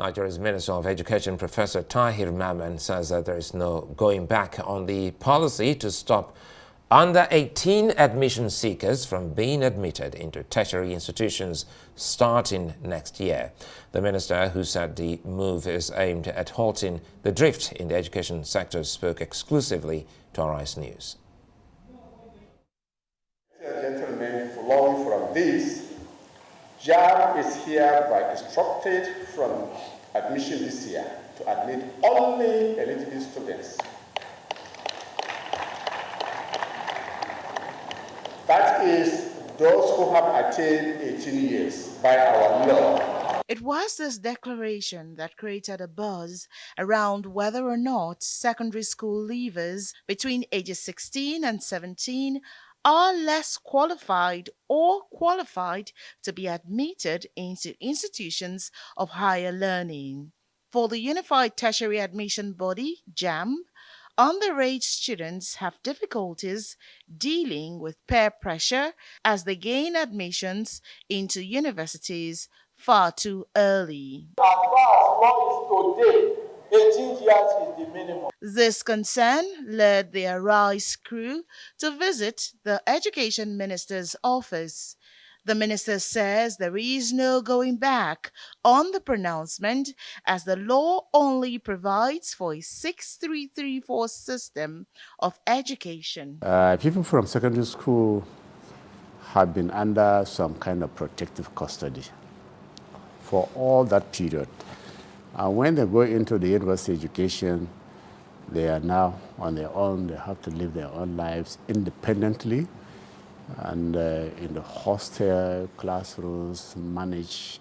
Nigeria's Minister of Education, Professor Tahir Mamman, says that there is no going back on the policy to stop under-18 admission seekers from being admitted into tertiary institutions starting next year. The minister, who said the move is aimed at halting the drift in the education sector, spoke exclusively to Arise News. Gentlemen, following from this, JAM is hereby instructed from admission this year to admit only eligible students. That is, those who have attained 18 years by our law. It was this declaration that created a buzz around whether or not secondary school leavers between ages 16 and 17 are less qualified or qualified to be admitted into institutions of higher learning. For the Unified Tertiary Admission Body, JAM, underage students have difficulties dealing with peer pressure as they gain admissions into universities far too early. As far as law is today, 18 years is the minimum. This concern led the Arise crew to visit the Education Minister's office. The minister says there is no going back on the pronouncement as the law only provides for a 6334 system of education. People from secondary school have been under some kind of protective custody for all that period. And when they go into the university education, they are now on their own. They have to live their own lives independently. And in the hostel, classrooms, manage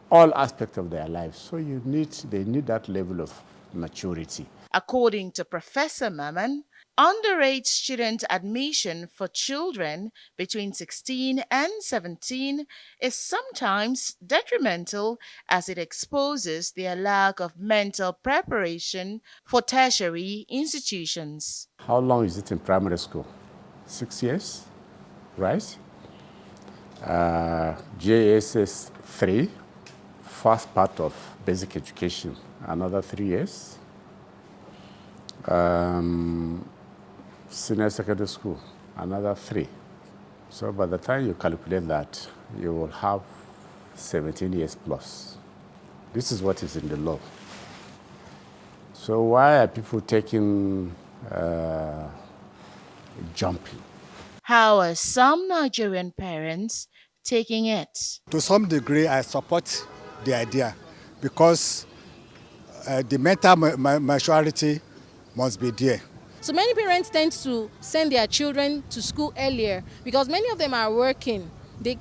all aspects of their lives. So they need that level of maturity. According to Professor Mamman, underage student admission for children between 16 and 17 is sometimes detrimental as it exposes their lack of mental preparation for tertiary institutions. How long is it in primary school? 6 years? Right? JSS 3, first part of basic education, another 3 years. Senior secondary school, another 3. So by the time you calculate that, you will have 17 years plus. This is what is in the law. So why are people taking jumping? How are some Nigerian parents taking it? To some degree, I support the idea because the mental maturity must be there. So many parents tend to send their children to school earlier because many of them are working. They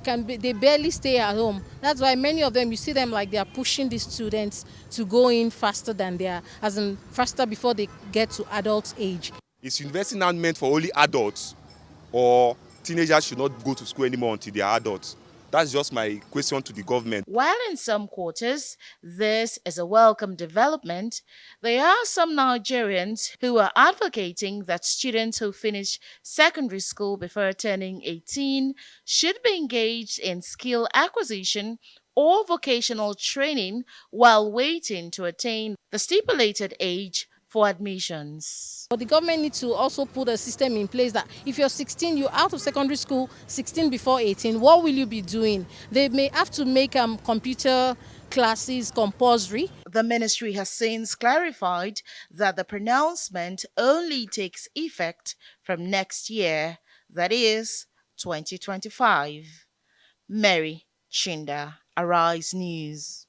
barely stay at home. That's why many of them, you see them like they are pushing the students to go in faster than they are, as in faster before they get to adult age. Is university now meant for only adults, or teenagers should not go to school anymore until they are adults? That's just my question to the government. While in some quarters, this is a welcome development, there are some Nigerians who are advocating that students who finish secondary school before turning 18 should be engaged in skill acquisition or vocational training while waiting to attain the stipulated age for admissions. But the government needs to also put a system in place that if you're 16, you're out of secondary school, 16 before 18, what will you be doing? They may have to make computer classes compulsory. The ministry has since clarified that the pronouncement only takes effect from next year, that is, 2025. Mary Chinda, Arise News.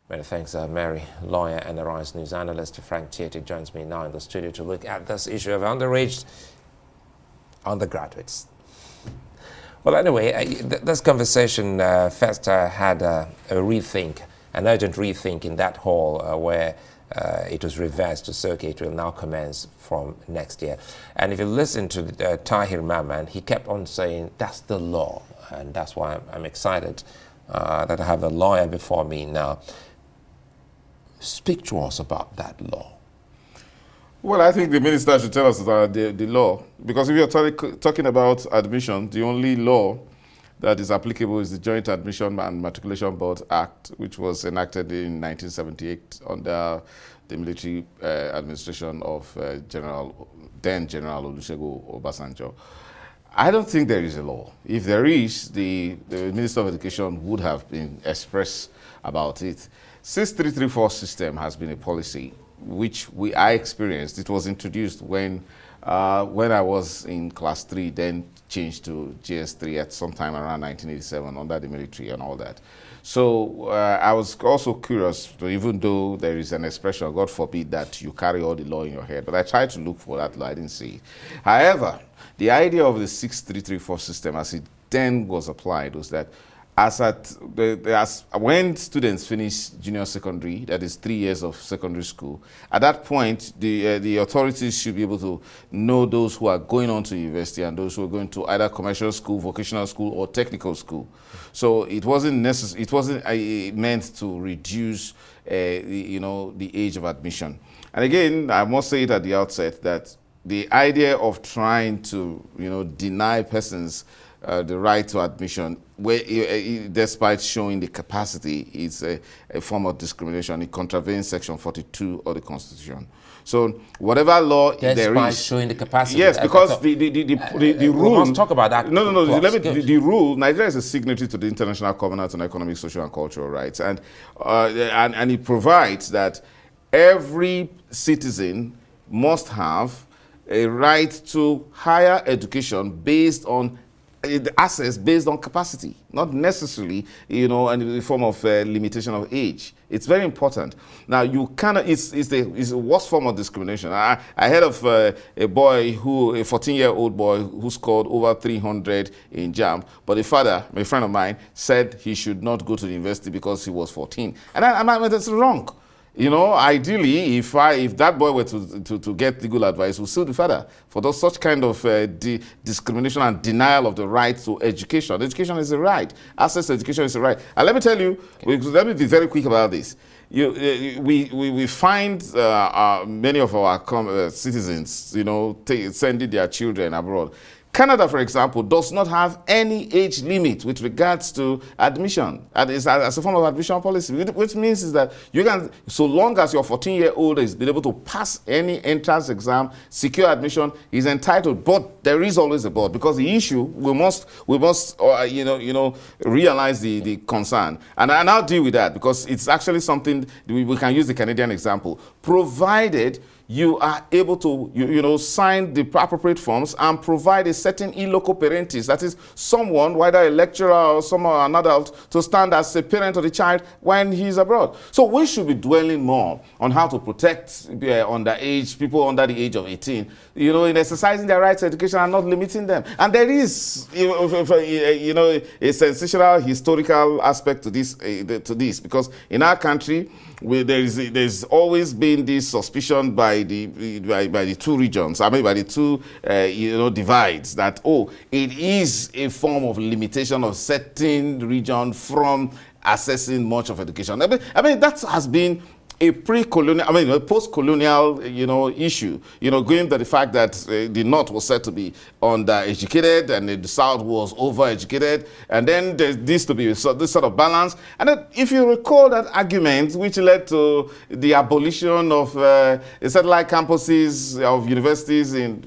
Many thanks, Mary. Lawyer and Arise News analyst Frank Tietie joins me now in the studio to look at this issue of underage undergraduates. Well, anyway, this conversation first had a rethink, an urgent rethink in that hall where it was reversed to circuit. It will now commence from next year. And if you listen to Tahir Mamman, he kept on saying that's the law, and that's why I'm excited that I have a lawyer before me now. Speak to us about that law. Well, I think the minister should tell us the law, because if you're talking about admission, the only law that is applicable is the Joint Admission and Matriculation Board Act, which was enacted in 1978 under the military administration of then General Olusegun Obasanjo. I don't think there is a law. If there is, the Minister of Education would have been express about it. 6334 system has been a policy which I experienced. It was introduced when I was in class 3, then changed to GS3 at some time around 1987 under the military and all that. So I was also curious, even though there is an expression, God forbid, that you carry all the law in your head, but I tried to look for that law, I didn't see it. However, the idea of the 6334 system as it then was applied was that when students finish junior secondary, that is 3 years of secondary school, at that point, the authorities should be able to know those who are going on to university and those who are going to either commercial school, vocational school, or technical school. So it wasn't necessary. It wasn't meant to reduce, the age of admission. And again, I must say it at the outset that the idea of trying to, deny persons the right to admission, despite showing the capacity, is a form of discrimination. It contravenes Section 42 of the Constitution. So whatever law there is, despite showing the capacity. yes, because the rule. We must talk about that. No. The rule. Nigeria is a signatory to the International Covenant on Economic, Social, and Cultural Rights, and it provides that every citizen must have a right to higher education based on access based on capacity, not necessarily, in the form of limitation of age. It's very important. Now, you cannot, it's the worst form of discrimination. I heard of a boy a 14-year-old boy who scored over 300 in JAMB, but the father, a friend of mine, said he should not go to the university because he was 14. And that's wrong. Ideally, if that boy were to get legal advice, we'll sue the father for such kind of discrimination and denial of the right to education. Education is a right. Access to education is a right. And let me tell you, let me be very quick about this. We find many of our citizens, sending their children abroad. Canada, for example, does not have any age limit with regards to admission. As a form of admission policy, which means is that you can, so long as your 14-year-old is been able to pass any entrance exam, secure admission, is entitled. But there is always a but, because the issue we must realize the concern, and I'll deal with that because it's actually something we can use the Canadian example, provided you are able to, sign the appropriate forms and provide a certain e loco parentis, that is someone, whether a lecturer or someone, an adult, to stand as a parent of the child when he's abroad. So we should be dwelling more on how to protect people under the age of 18, in exercising their rights to education and not limiting them. And there is, a sensational historical aspect to this, because in our country, there's always been this suspicion by the two regions, by the two divides, that it is a form of limitation of certain region from accessing much of education. That has been a a post-colonial, issue, going to the fact that the North was said to be undereducated and the South was overeducated, and then there needs to be this sort of balance. And then, if you recall that argument, which led to the abolition of satellite campuses of universities and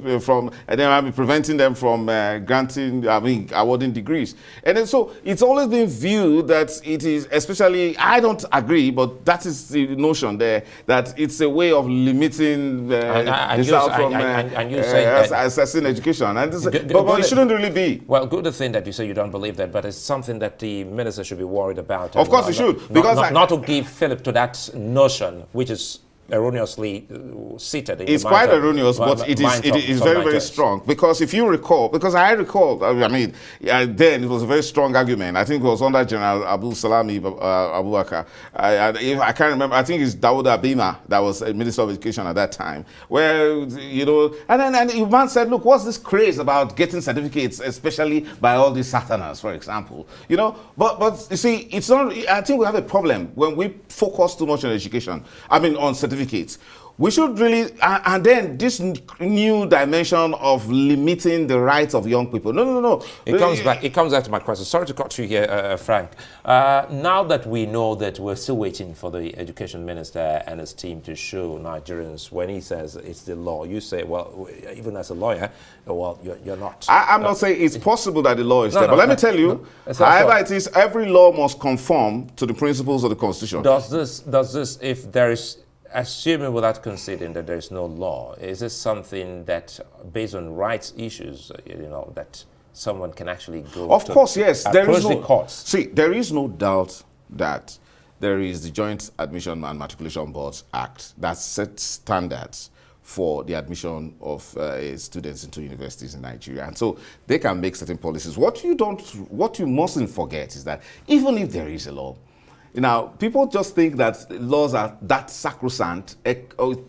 then preventing them from awarding degrees. And then, so it's always been viewed that it is, especially, I don't agree, but that is the notion there, that it's a way of limiting the South from accessing education. But it shouldn't really be. Well, good thing that you say you don't believe that, but it's something that the minister should be worried about. Of course he should. Because not to give fillip to that notion, which is erroneously seated in it's the quite erroneous, but it is very, very strong. Because if you recall, then it was a very strong argument. I think it was under General Abdul Salami Abubakar. I can't remember. I think it's Dawood Abima that was a Minister of Education at that time. Where, and the man said, look, what's this craze about getting certificates, especially by all these Southerners, for example? But you see, it's not. I think we have a problem when we focus too much on education. On certificates. we should really, and then this new dimension of limiting the rights of young people. No. It comes back to my question. Sorry to cut you here, Frank. Now that we know that we're still waiting for the education minister and his team to show Nigerians, when he says it's the law, you say, well, even as a lawyer, well, you're not. I'm not saying it's possible that the law is there, but let me tell you, however it is, every law must conform to the principles of the Constitution. Does this, if there is, assuming without conceding that there is no law, is this something that, based on rights issues, that someone can actually go Of course, yes. There is the courts? See, there is no doubt that there is the Joint Admission and Matriculation Boards Act that sets standards for the admission of students into universities in Nigeria. And so they can make certain policies. What you mustn't forget is that even if there is a law, people just think that laws are that sacrosanct,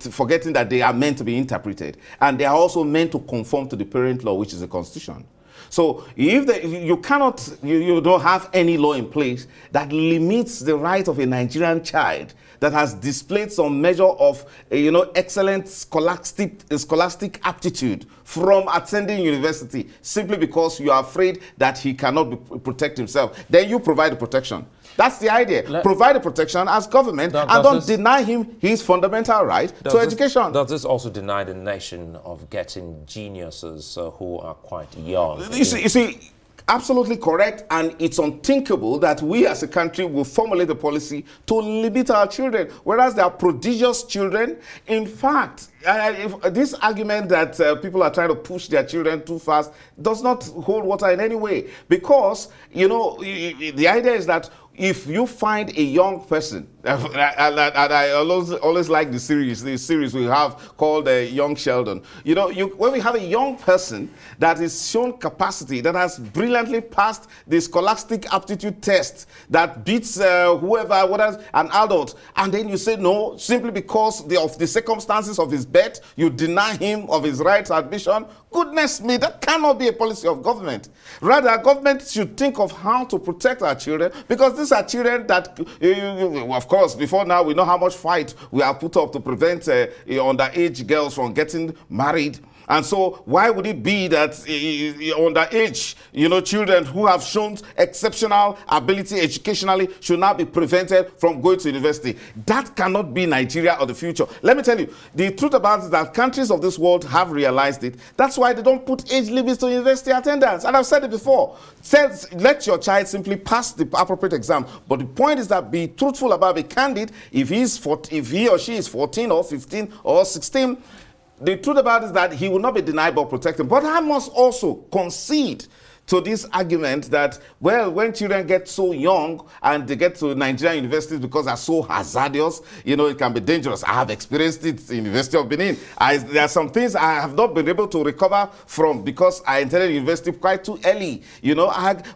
forgetting that they are meant to be interpreted. And they are also meant to conform to the parent law, which is the Constitution. So if you don't have any law in place that limits the right of a Nigerian child that has displayed some measure of excellent scholastic aptitude from attending university simply because you are afraid that he cannot protect himself, then you provide the protection. That's the idea. Provide the protection as government and don't deny him his fundamental right to education. Does this also deny the nation of getting geniuses who are quite young? You see, absolutely correct, and it's unthinkable that we as a country will formulate a policy to limit our children, whereas they are prodigious children. In fact, this argument that people are trying to push their children too fast does not hold water in any way, because, the idea is that if you find a young person, and I always like the series we have called Young Sheldon. When we have a young person that is shown capacity, that has brilliantly passed the scholastic aptitude test, that beats whoever, whether an adult, and then you say no, simply because of the circumstances of his birth, you deny him of his right to admission. Goodness me, that cannot be a policy of government. Rather, government should think of how to protect our children, because these are children that, of course, before now, we know how much fight we have put up to prevent underage girls from getting married. And so why would it be that underage, children who have shown exceptional ability educationally should now be prevented from going to university? That cannot be Nigeria of the future. Let me tell you, the truth about it is that countries of this world have realized it. That's why they don't put age limits to university attendance. And I've said it before. Let your child simply pass the appropriate exam. But the point is that be truthful about, be candid. If he or she is 14 or 15 or 16, the truth about it is that he will not be denied but protected. But I must also concede to this argument that, well, when children get so young and they get to Nigerian universities because they're so hazardous, it can be dangerous. I have experienced it in the University of Benin. There are some things I have not been able to recover from because I entered university quite too early.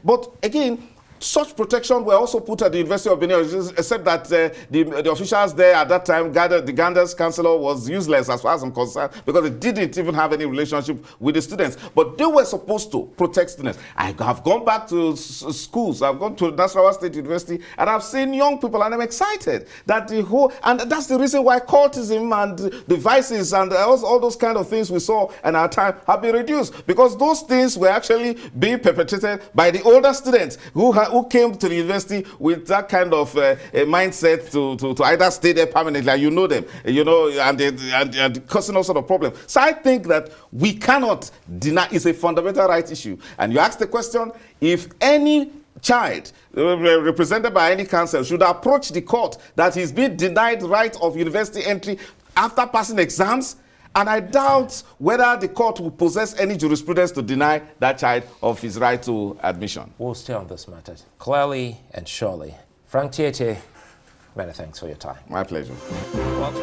But again, such protection were also put at the University of Benin, except that the officials there at that time, the Ganda's chancellor, was useless as far as I'm concerned, because they didn't even have any relationship with the students. But they were supposed to protect students. I have gone back to schools. I've gone to Nasarawa State University, and I've seen young people, and I'm excited that and that's the reason why cultism and the vices and all those kind of things we saw in our time have been reduced, because those things were actually being perpetrated by the older students who came to the university with that kind of mindset to either stay there permanently, them, and causing all sort of problems. So I think that we cannot deny it's a fundamental right issue. And you ask the question, if any child represented by any council should approach the court that he's been denied right of university entry after passing exams, and I doubt whether the court will possess any jurisprudence to deny that child of his right to admission. We'll stay on this matter clearly and surely. Frank Tietie, many thanks for your time. My pleasure. Well,